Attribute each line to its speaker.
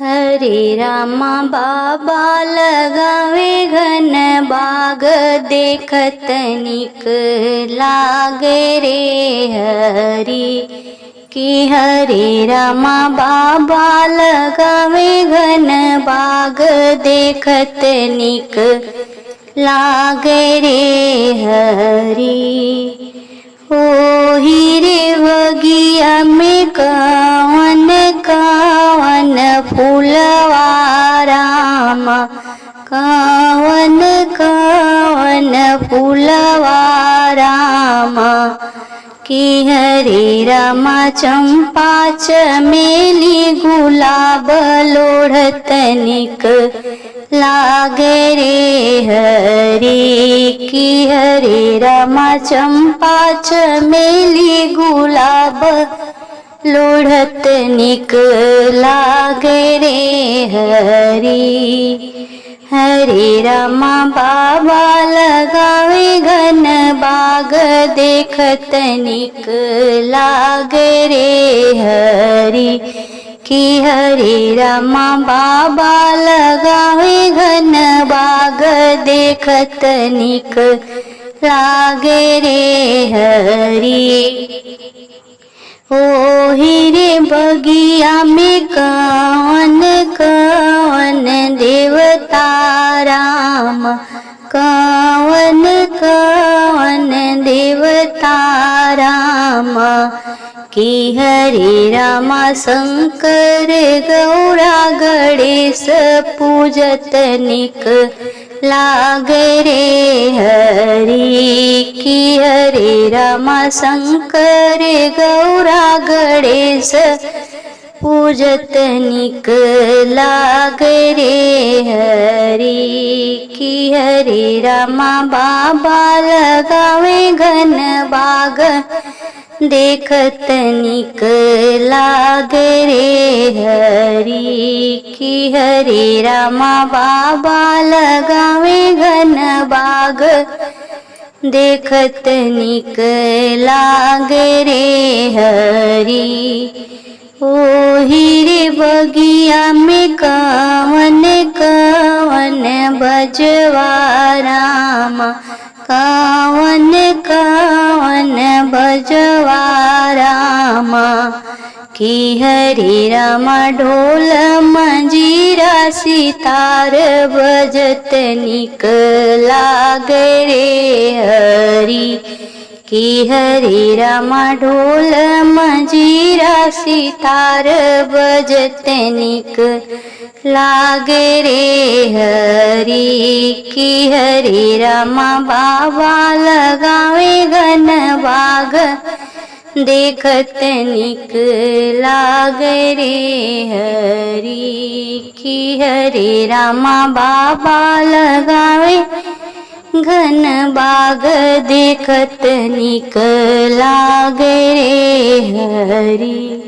Speaker 1: हरे रामा बाबा लगावे घन बाग, देखत निक लागे रे हरी। कि हरे रामा बाबा लगावे घन बाग, देखत निक लागे रे हरी। ओ हीरे बगिया में कवन कवन फूलवा रामा, कवन कवन फूलवा रामा। कि हरे रामा चंपा चमेली गुलाब, लोढ़त निक लागे रे हरी। कि हरे रामा चंपा चमेली गुलाब, लोढ़त निक लागे रे हरी। हरे रामा बाबा लगावे घन बाग, देखत निक लागे रे हरी। कि हरे रामा बाबा लगावे घन बाग, देखत निक लागे रे हरी। ओ हीरे बगिया में कवन कवन देवता राम, कवन कवन देवता राम। कि हरे रामा शंकर गौरा गणेश, पूजत निक लागे रे हरी। कि हरे रामा शंकर गौरा गणेश, पूजत निक लागे रे हरी। कि हरे रामा बाबा लगावे घन बाग, देखत निक लागे रे हरी। कि हरे रामा बाबा लगावे घन बाग, देखत निक लागे रे हरी। ओ हीरे बगिया में कवन कवन बजवा रामा, कवन कवन बजवा रामा। कि हरे रामा ढोल मंजीरा सितार, बजत निक लागे रे हरी। कि हरे रामा ढोल मंजीरा सितार, बजत निक लागे रे हरी। कि हरे रामा बाबा लगावे घन बाग, देखत निक लागे रे हरी। कि हरे रामा बाबा लगावे घन बाग, देखत निक लागे रे हरी।